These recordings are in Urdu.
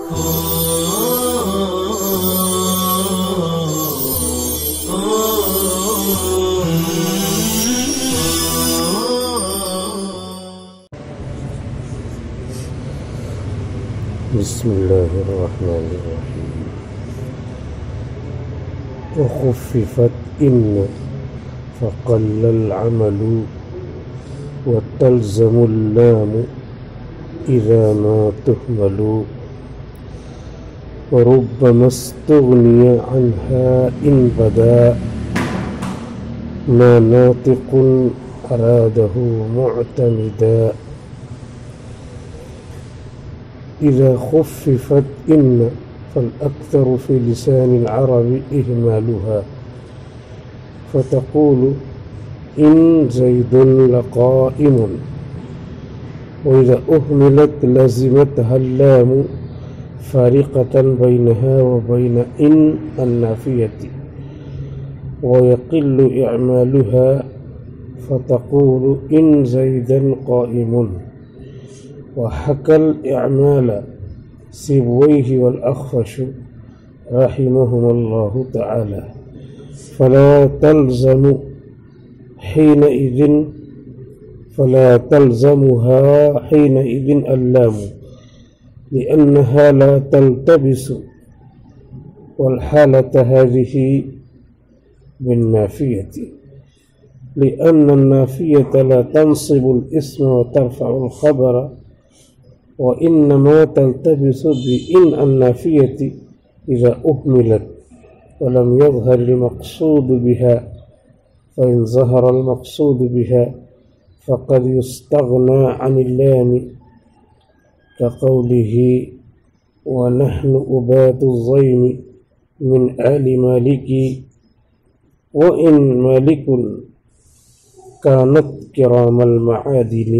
بسم الله الرحمن الرحيم. وخففت إن فقل العمل وتلزم اللام إذا ما تهمل وربما استغني عنها إن بدا ما ناطق أراده معتمدا. إذا خففت إن فالأكثر في لسان العرب إهمالها، فتقول إن زيد لقائم، وإذا أهملت لزمتها اللام فارقة بينها وبين إن النافية، ويقل إعمالها فتقول إن زيدا قائم. وحكى الإعمال سيبويه والأخفش رحمهم الله تعالى، فلا تلزمها حينئذ اللام لأنها لا تلتبس، والحالة هذه بالنافية، لأن النافية لا تنصب الاسم وترفع الخبر، وإنما تلتبس بإن النافية إذا أهملت ولم يظهر المقصود بها، فإن ظهر المقصود بها فقد يستغنى عن اللام، كقوله ونحن أبات الظين من آل مالك، وإن مالك كانت كرام المعادن.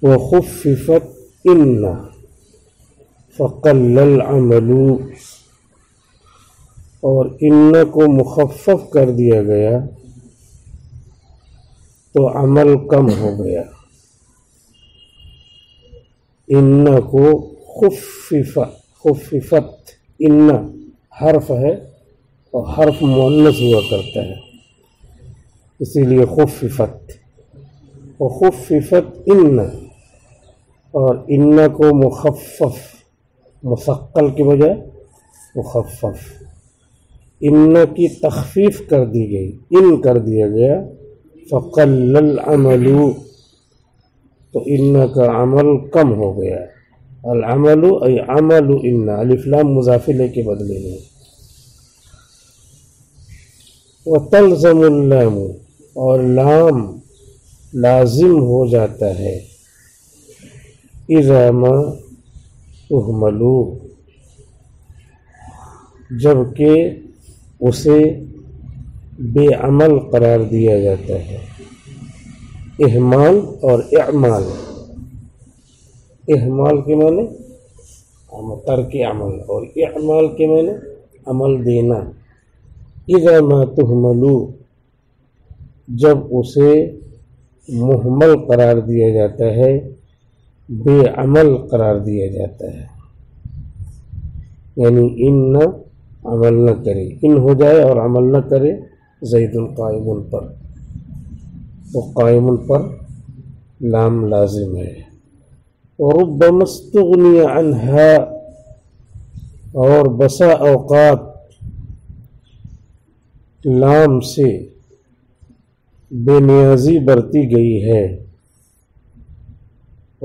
وخففت إن فقل العمل، اور ان کو مخفف کر دیا گیا تو عمل کم ہو گیا. ان کو خففت، ان حرف ہے اور حرف مؤنث ہوا کرتا ہے، اسی لیے خففت. وخففت ان، اور ان کو مخفف، مثقل کی بجائے مخفف، ان کی تخفیف کر دی گئی، ان کر دیا گیا. فقل العمل، تو ان کا عمل کم ہو گیا. العمل ای عمل ان، الف لام مضافلے کے بدلے میں. وتلزم اللام، اور لام لازم ہو جاتا ہے. اذا ما اہملو، جبکہ اسے بے عمل قرار دیا جاتا ہے. اہمال اور اعمال، اہمال کے معنی ترک عمل، اور اعمال کے معنی عمل دینا. اذا ما تہملو، جب اسے مہمل قرار دیا جاتا ہے، بے عمل قرار دیا جاتا ہے، یعنی ان نہ عمل نہ کرے، ان ہو جائے اور عمل نہ کرے. زید قائم پر، تو قائم پر لام لازم ہے. وربما استغنی عنہا، اور بسا اوقات لام سے بے نیازی برتی گئی ہے.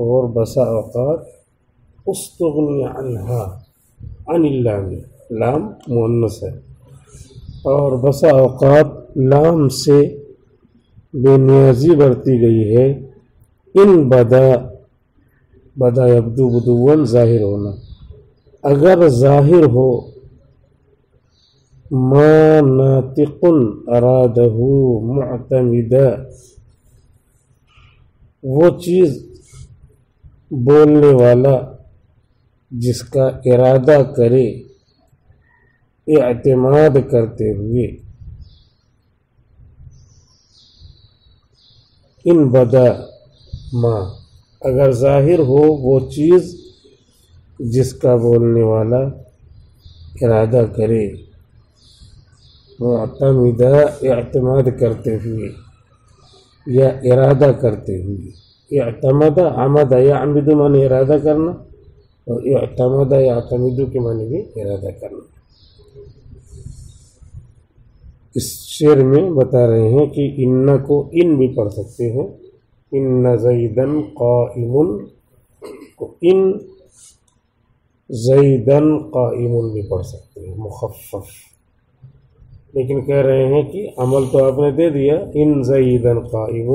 اور بسا اوقات استغنی عنہا، عن اللام، لام مؤنث ہے، اور بسا اوقات لام سے بے نیازی برتی گئی ہے. ان بدا یبدو بدون، ظاہر ہونا، اگر ظاہر ہو. ما ناطق ارادہ معتمدا، وہ چیز بولنے والا جس کا ارادہ کرے اعتماد کرتے ہوئے. ان بدا ما، اگر ظاہر ہو وہ چیز جس کا بولنے والا ارادہ کرے، معتمدہ اعتماد کرتے ہوئے یا ارادہ کرتے ہوئے۔ اعتمد عمد یعمد معنی ارادہ کرنا، اور اعتمد یعتمد کے معنی بھی ارادہ کرنا۔ اس شعر میں بتا رہے ہیں کہ ان کو ان بھی پڑھ سکتے ہیں، ان زیدن قائم کو ان زیدن قائم بھی پڑھ سکتے ہیں مخفف، لیکن کہہ رہے ہیں کہ عمل تو آپ نے دے دیا، ان زیدن قائم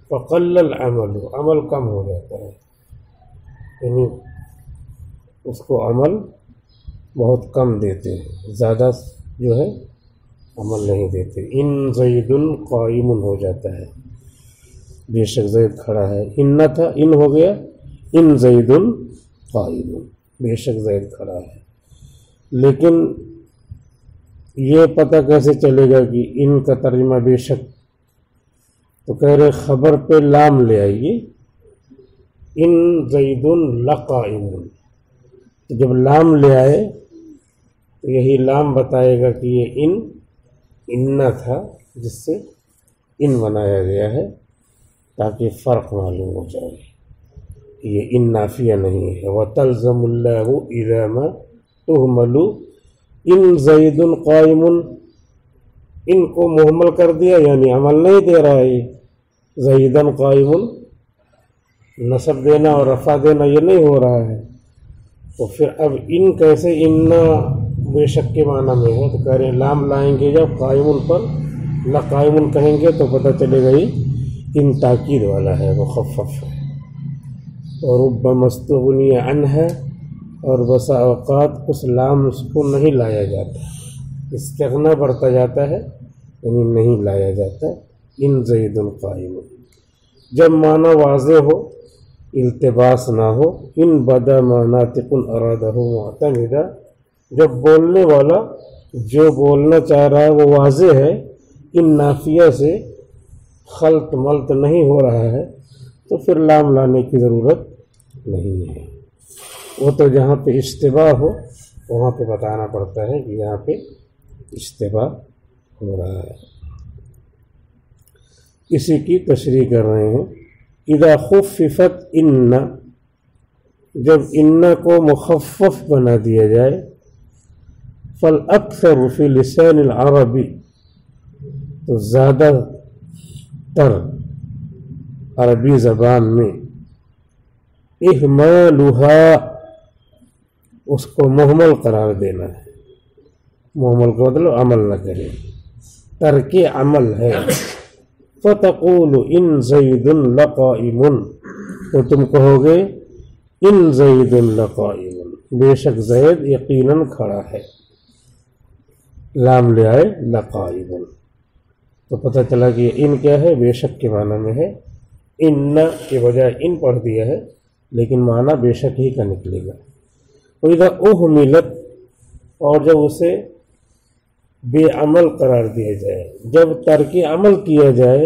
فقل العمل، عمل کم ہو جاتا ہے، یعنی اس کو عمل بہت کم دیتے ہیں، زیادہ جو ہے عمل نہیں دیتے۔ ان زید قائم ہو جاتا ہے، بے شک زید کھڑا ہے، ان نہ تھا ان ہو گیا، ان زید قائم، بے شک زید کھڑا ہے۔ لیکن یہ پتہ کیسے چلے گا کہ ان کا ترجمہ بے شک؟ تو کہہ رہے خبر پہ لام لے آئیے، ان زید لقائم، تو جب لام لے آئے تو یہی لام بتائے گا کہ یہ ان تھا جس سے ان بنایا گیا ہے، تاکہ فرق معلوم ہو جائے، یہ ان نافیہ نہیں ہے۔ وَتَلْزَمُ اللَّهُ إِذَا مَا تُهْمَلُ ان زید قائم، ان کو محمل کر دیا یعنی عمل نہیں دے رہا ہے، زیدن قائم نصب دینا اور رفع دینا یہ نہیں ہو رہا ہے، تو پھر اب ان کیسے ان بے شک کے معنی میں ہے؟ تو کہہ رہے ہیں لام لائیں گے جب قائم پر لقائم کہیں گے تو پتہ چلے گا ان تاکید والا ہے، مخفف ہے۔ اور ربما استغنی عنہ، اور بسا اوقات اس لام کو نہیں لایا جاتا، استغنا برتا جاتا ہے یعنی نہیں لایا جاتا، ان زید قائم، جب معنی واضح ہو، التباس نہ ہو، ان بدا ما ناطق ارادہ معتمدہ، جب بولنے والا جو بولنا چاہ رہا ہے وہ واضح ہے، ان نافیہ سے خلط ملط نہیں ہو رہا ہے، تو پھر لام لانے کی ضرورت نہیں ہے۔ وہ تو جہاں پہ اشتباہ ہو وہاں پہ بتانا پڑتا ہے کہ یہاں پہ اشتباہ ہو رہا ہے۔ اسی کی تشریح کر رہے ہیں، اذا خففت ان، جب ان کو مخفف بنا دیا جائے، فالاکثر فی لسان العربی، تو زیادہ تر عربی زبان میں اہمالها، اس کو محمل قرار دینا ہے، محمل کا مطلب عمل نہ کرے، ترک عمل ہے۔ فتقول ان زید لقائم، تو تم کہو گے ان زید لقائم، بے شک زید یقیناً کھڑا ہے، لام لے آئے لقائم، تو پتہ چلا کہ ان کیا ہے، بے شک کے معنی میں ہے، ان کے بجائے ان پڑھ دیا ہے لیکن معنی بے شک ہی کا نکلے گا۔ وَإِذَا أُهْمِلَتْ، اور جب اسے بے عمل قرار دیا جائے، جب ترک عمل کیا جائے،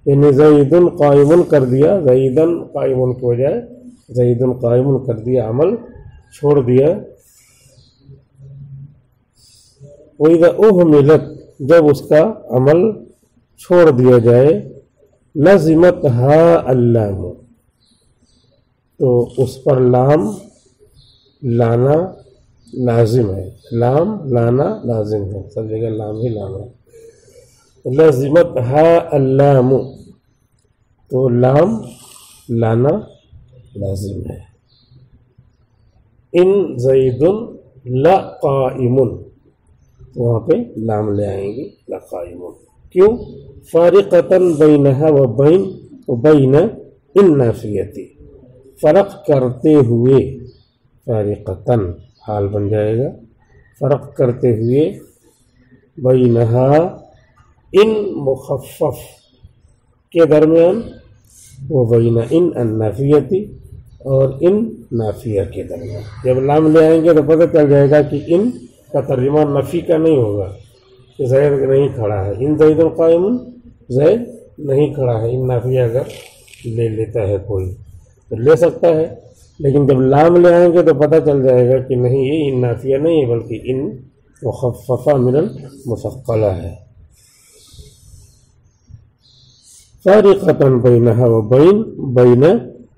یعنی زید قائم کر دیا، زیدن قائم کے بجائے زید قائم کر دیا، عمل چھوڑ دیا۔ وَإِذَا أُهْمِلَتْ، جب اس کا عمل چھوڑ دیا جائے، لَزِمَتْهَا اللام، تو اس پر لام لانا لازم ہے، لام لانا لازم ہے، سب جگہ لام ہی لام ہے۔ لازمتها اللام، تو لام لانا لازم ہے۔ ان زید لقائم، وہاں پہ لام لے آئیں گے لقائم، کیوں؟ فارقتاً بینہا وبین النافیتی، فرق کرتے ہوئے، فارقتاً حال بن جائے گا، فرق کرتے ہوئے، بینہا ان مخفف کے درمیان، وہ بین ان النافیتی، اور ان نافیہ کے درمیان۔ جب لام لے آئیں گے تو پتہ چل جائے گا کہ ان کا ترجمہ نفی کا نہیں ہوگا کہ زید نہیں کھڑا ہے، ان زید قائم، زید نہیں کھڑا ہے، ان نافیہ اگر لے لیتا ہے کوئی، تو لے سکتا ہے، لیکن جب لام لے آئیں گے تو پتہ چل جائے گا کہ نہیں، یہ ان نافیہ نہیں ہے بلکہ ان مخففہ من المثقلہ ہے۔ فارقۃ بینہا و بین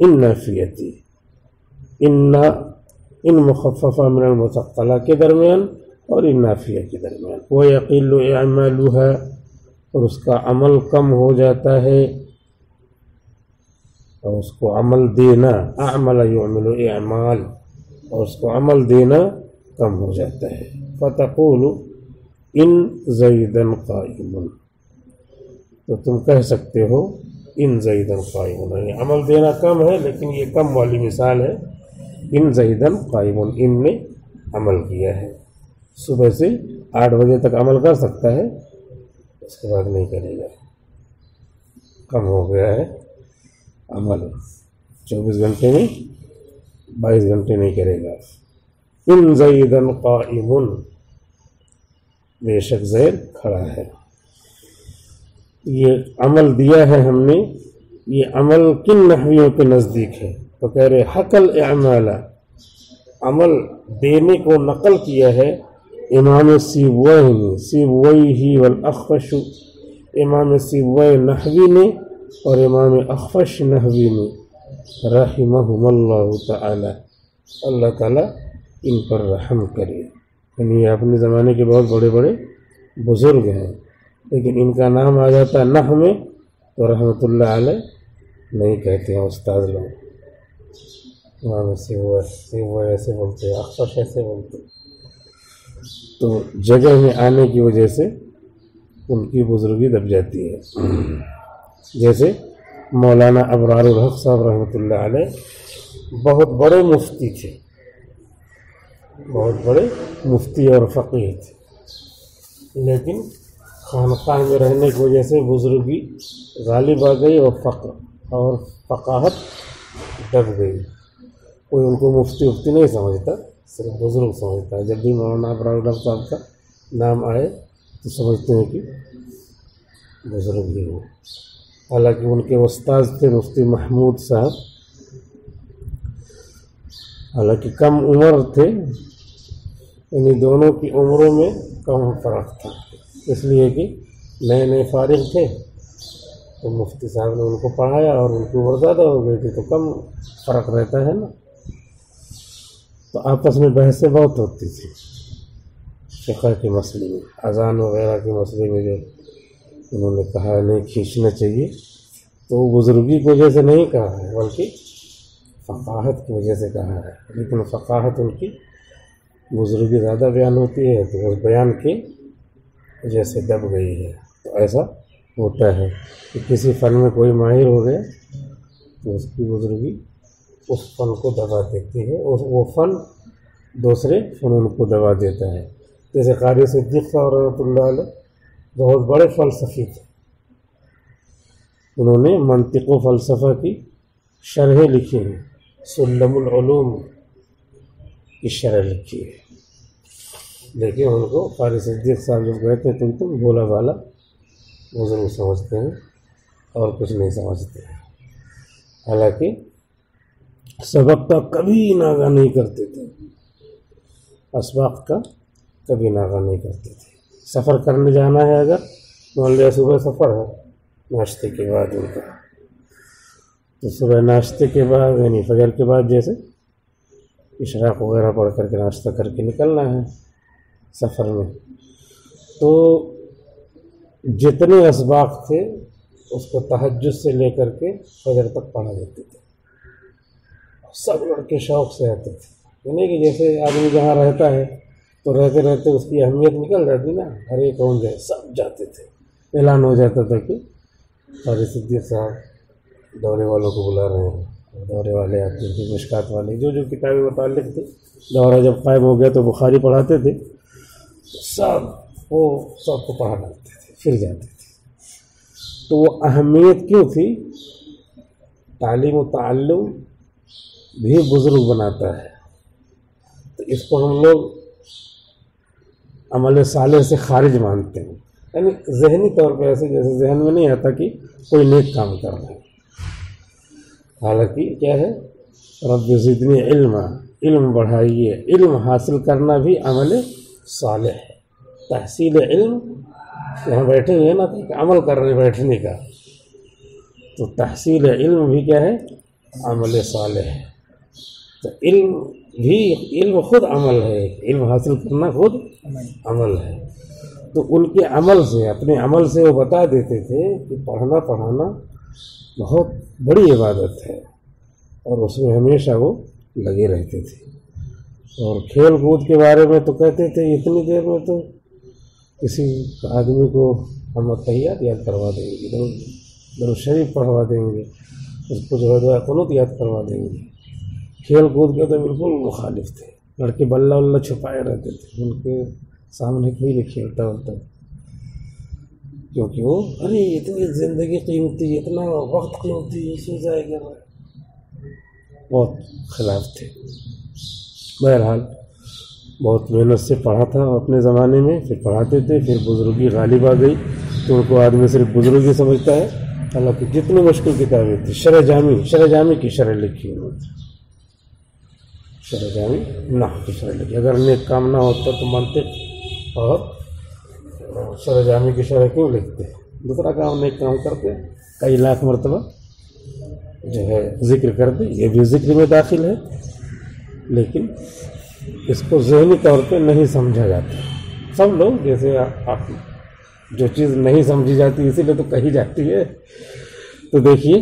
ان نافیتی، ان مخففہ من المثقلہ کے درمیان اور ان نافیہ کے درمیان۔ وَيَقِلُّ اعمالها، اور اس کا عمل کم ہو جاتا ہے، اور اس کو عمل دینا، اعمل یعمل اعمال، اور اس کو عمل دینا کم ہو جاتا ہے۔ فتقول ان زیدا قائم، تو تم کہہ سکتے ہو ان زیدا قائم، یہ عمل دینا کم ہے لیکن یہ کم والی مثال ہے۔ ان زیدا قائم، ان نے عمل کیا ہے، صبح سے 8 بجے تک عمل کر سکتا ہے، اس کے بعد نہیں کرے گا، کم ہو گیا ہے عمل، 24 گھنٹے میں 22 گھنٹے نہیں کرے گا۔ ان زیدا قائم، بے شک زید کھڑا ہے۔ یہ عمل دیا ہے ہم نے، یہ عمل کن نحویوں کے نزدیک ہے؟ تو کہہ رہے حقل اعمال، عمل دینے کو نقل کیا ہے امام سیبویہ والاخفش، امام سیبویہ نحوی نے اور امام اخفش نحوی نے، رحمہم اللہ تعالی، اللہ تعالی ان پر رحم کرے۔ یعنی یہ اپنے زمانے کے بہت بڑے بڑے بزرگ ہیں، لیکن ان کا نام آ جاتا ہے نحو میں تو رحمۃ اللہ علیہ نہیں کہتے ہیں استاد لوگ، امام سیبویہ ایسے بولتے ہیں، اخفش ایسے بولتے ہیں، تو جگہ میں آنے کی وجہ سے ان کی بزرگی دب جاتی ہے۔ جیسے مولانا ابرار الحق صاحب رحمۃ اللہ علیہ بہت بڑے مفتی تھے، بہت بڑے مفتی اور فقیہ تھے، لیکن خانقاہ میں رہنے کی وجہ سے بزرگی غالب آ گئی اور فقر اور فقاہت دب گئی۔ کوئی ان کو مفتی نہیں سمجھتا، صرف بزرگ سمجھتا ہے۔ جب بھی مولانا ابرار الحق صاحب کا نام آئے تو سمجھتے ہیں کہ بزرگ ہی ہو، حالانکہ ان کے استاد تھے مفتی محمود صاحب، حالانکہ کم عمر تھے، یعنی دونوں کی عمروں میں کم فرق تھا، اس لیے کہ نئے نئے فارغ تھے تو مفتی صاحب نے ان کو پڑھایا اور ان کی عمر زیادہ ہو گئی تھی تو کم فرق رہتا ہے نا، تو آپس میں بحثیں بہت ہوتی تھی فقہ کے مسئلے میں، اذان وغیرہ کے مسئلے میں۔ جو انہوں نے کہا نہیں کھینچنا چاہیے، تو وہ بزرگی کی وجہ سے نہیں کہا ہے بلکہ فقاہت کی وجہ سے کہا ہے، لیکن فقاہت ان کی بزرگی زیادہ بیان ہوتی ہے تو اس بیان کی وجہ سے دب گئی ہے۔ تو ایسا ہوتا ہے کہ کسی فن میں کوئی ماہر ہو گیا تو اس کی بزرگی اس فن کو دبا دیتی ہے، اور وہ فن دوسرے فنون کو دبا دیتا ہے۔ جیسے قاری صدیق صاحب رحمۃ اللہ علیہ بہت بڑے فلسفی تھے، انہوں نے منطق و فلسفہ کی شرحیں لکھی ہیں، سلم العلوم کی شرح لکھی ہے، لیکن ان کو قاری صدیق صاحب جب کہتے ہیں تم بولا بالا بزرگ سمجھتے ہیں اور کچھ نہیں سمجھتے ہیں، حالانکہ سبق کا کبھی ناغہ نہیں کرتے تھے، اسباق کا کبھی ناغہ نہیں کرتے تھے۔ سفر کرنے جانا ہے، اگر مان لیا صبح سفر ہے ناشتے کے بعد ان کا، تو صبح ناشتے کے بعد یعنی فجر کے بعد جیسے اشراق وغیرہ پڑھ کر کے ناشتہ کر کے نکلنا ہے سفر میں، تو جتنے اسباق تھے اس کو تہجد سے لے کر کے فجر تک پڑھا دیتے تھے، سب لڑکے شوق سے آتے تھے، یعنی کہ جیسے آدمی جہاں رہتا ہے تو رہتے رہتے اس کی اہمیت نکل جاتی نا، ہر ایک کون جائے، سب جاتے تھے، اعلان ہو جاتا تھا کہ قاری صدیق صاحب دورے والوں کو بلا رہے ہیں، دورے والے آتے تھے، مشکات والے جو کتابیں متعلق تھے، دورہ جب قائم ہو گیا تو بخاری پڑھاتے تھے، سب کو پڑھا ڈالتے تھے، پھر جاتے تھے۔ تو وہ اہمیت کیوں تھی؟ تعلیم و تعلم بھی بزرگ بناتا ہے، تو اس کو ہم لوگ عمل صالح سے خارج مانتے ہیں، یعنی ذہنی طور پہ ایسے جیسے ذہن میں نہیں آتا کہ کوئی نیک کام کر رہا ہے، حالانکہ کیا ہے رب زدنی علما، علم بڑھائیے، علم حاصل کرنا بھی عمل صالح ہے۔ تحصیل علم، یہاں بیٹھے ہوئے نا تو عمل کر رہے بیٹھنے کا، تو تحصیل علم بھی کیا ہے عمل صالح ہے۔ تو علم خود عمل ہے، علم حاصل کرنا خود عمل ہے۔ تو ان کے عمل سے، اپنے عمل سے وہ بتا دیتے تھے کہ پڑھنا پڑھانا بہت بڑی عبادت ہے، اور اس میں ہمیشہ وہ لگے رہتے تھے۔ اور کھیل کود کے بارے میں تو کہتے تھے اتنی دیر میں تو کسی آدمی کو ہم تحیات یاد کروا دیں گے، درود شریف پڑھوا دیں گے، اس کو جو ہے دعا قنوت یاد کروا دیں گے۔ کھیل کود کے تو بالکل مخالف تھے، لڑکے بلہ اللہ چھپائے رہتے تھے، ان کے سامنے کوئی نہیں کھیلتا ہوتا، کیونکہ وہ ارے اتنی زندگی قیمتی، اتنا وقت قیمتی، اس میں ضائع کر رہا ہے، بہت خلاف تھے۔ بہرحال بہت محنت سے پڑھا تھا اپنے زمانے میں، پھر پڑھاتے تھے، پھر بزرگی غالب آ گئی تو ان کو آدمی صرف بزرگی سمجھتا ہے، حالانکہ جتنی مشکل کتابیں تھی، شرح جامی کی شرح لکھی انہوں نے، شرح جامی نحو کی شرح لکھی۔ اگر نیک کام نہ ہوتا تو منطق اور شرح جامی کی شرح کیوں لکھتے؟ دوسرا کام نیک کام کرتے، کئی لاکھ مرتبہ جو ہے ذکر کرتے، یہ بھی ذکر میں داخل ہے، لیکن اس کو ذہنی طور پہ نہیں سمجھا جاتا۔ سب لوگ جیسے آپ جو چیز نہیں سمجھی جاتی اسی لیے تو کہی جاتی ہے۔ تو دیکھیے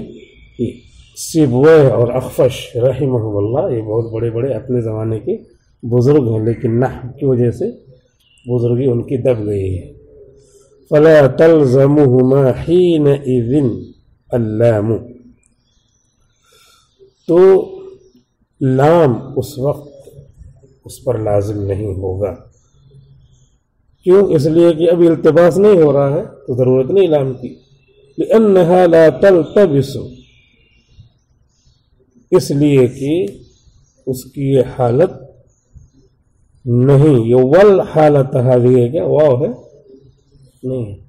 کہ سیبویہ اور اخفش رحمہم اللہ، یہ بہت بڑے بڑے اپنے زمانے کے بزرگ ہیں، لیکن نحو کی وجہ سے بزرگی ان کی دب گئی ہے۔ فلا تلزمہما حینئذ اللام، تو لام اس وقت اس پر لازم نہیں ہوگا، کیوں؟ اس لیے کہ ابھی التباس نہیں ہو رہا ہے تو ضرورت نہیں لام کی۔ لأنها لا تلتبس، اس لیے کہ اس کی یہ حالت نہیں، یہ ول حالت حاضر ہے، کیا واو ہے نہیں ہے،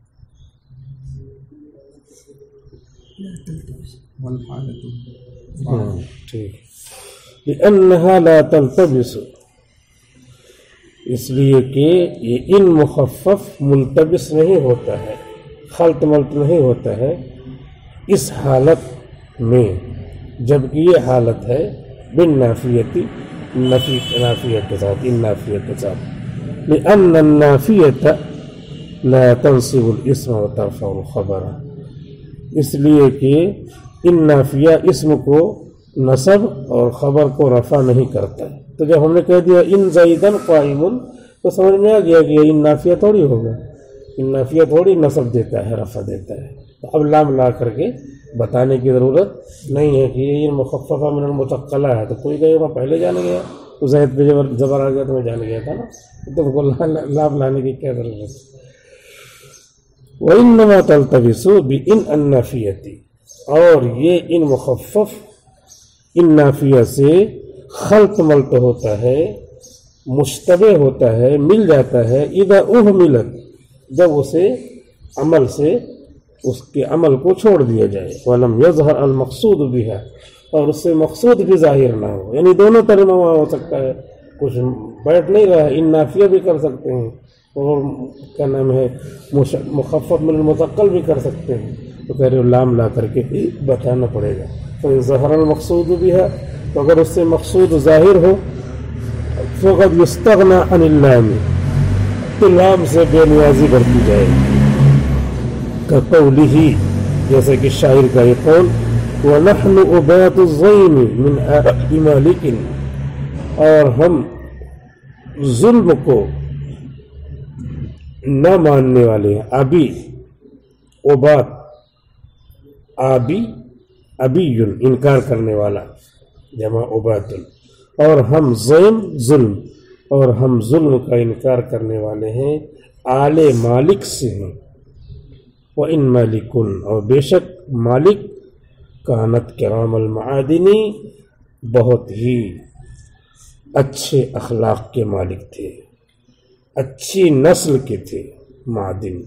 ٹھیک۔ لأنها لا تلتبس، اس لیے کہ یہ ان مخفف ملتبس نہیں ہوتا ہے، خلط ملط نہیں ہوتا ہے اس حالت میں، جبکہ یہ حالت ہے بالنافیتی، نافیت کے ساتھ، ان نافیت کے ساتھ۔ لأن النافیت لا تنصب الاسم وترفع الخبر، اس لیے کہ ان نافیہ اسم کو نصب اور خبر کو رفع نہیں کرتا۔ تو جب ہم نے کہہ دیا ان زیدن قائم، تو سمجھ میں آ گیا کہ ان نافیہ تھوڑی ہوگا، ان نافیہ تھوڑی نصب دیتا ہے، رفع دیتا ہے۔ تو اب لام لا کر کے بتانے کی ضرورت نہیں ہے کہ یہ مخففہ من المثقلہ ہے، تو کوئی کہے میں پہلے جان گیا، تو زید پہ زبر آ گیا تو میں جان گیا تھا نا، تو کو لام لانے کی کیا ضرورت ہے؟ وَإِنَّمَا تَلْتَبِسُ بِإِنْ النَّافِيَةِ، اور یہ ان مخفف ان نافیہ سے خلط ملط ہوتا ہے، مشتبہ ہوتا ہے، مل جاتا ہے، اذا اہملت، جب اسے عمل سے اس کے عمل کو چھوڑ دیا جائے، ولم یظہر المقصود بها، اور اس سے مقصود بھی ظاہر نہ ہو، یعنی دونوں ترجمہ وہاں ہو سکتا ہے، کچھ بیٹھ نہیں رہا ہے، ان نافیہ بھی کر سکتے ہیں اور کیا نام ہے مخفف من المثقل بھی کر سکتے ہیں، تو کہہ رہے لام لا کر کے بھی بتانا پڑے گا۔ تو ظہر المقصود بها، تو اگر اس سے مقصود ظاہر ہو، فقد یستغنى عن اللام، تو لام سے بے نیازی برتی جائے، كقوله، جیسے کہ شاعر کا یہ قول، وَنَحْنُ أُبَاتُ الظَّيْمِ مِنْ آبِ مَالِكٍ، اور ہم ظلم کو نہ ماننے والے ہیں، ابی عبات، ابیٌ انکار کرنے والا، جمع عبات، اور ہم ظلم، اور ہم ظلم کا انکار کرنے والے ہیں آل مالک سے ہیں، وَإِن مَالِكٌ، اور بے شک مالک، کانت کرام المعادنی، بہت ہی اچھے اخلاق کے مالک تھے، اچھی نسل کے تھے، معادن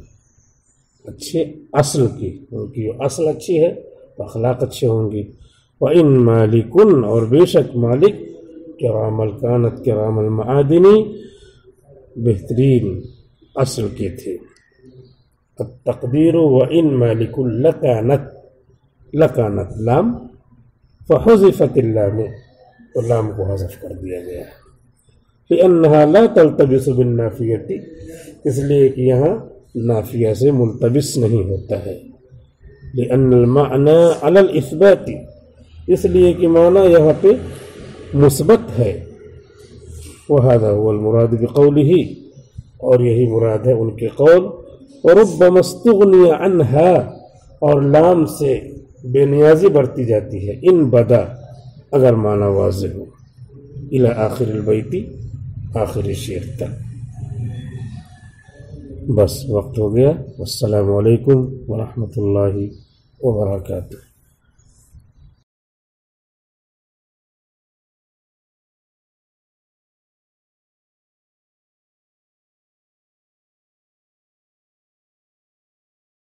اچھے اصل کی، ان کی اصل اچھی ہے تو اخلاق اچھے ہوں گی، وَإِن مَالِكٌ اور بے شک مالک کرام الکانت کرام المعادنی بہترین اصل کے تھے. التقدیر وَإِن مَالِكٌ لَكَانَتْ لام فحذفت اللام تو لام کو حذف کر دیا گیا ہے. لأنها لا تلتبس بالنافیة اس لیے کہ یہاں نافیہ سے ملتبس نہیں ہوتا ہے. لأن المعنى على الإثبات اس لیے کہ معنی یہاں پہ مثبت ہے. وهذا هو المراد بقوله اور یہی مراد ہے ان کے قول. وربما استغني عنها اور لام سے بے نیازی برتی جاتی ہے ان بدا اگر معنی واضح ہو. الى آخر البیت آخر شعر تک. بس وقت ہو گیا. والسلام علیکم ورحمۃ اللہ وبرکاتہ.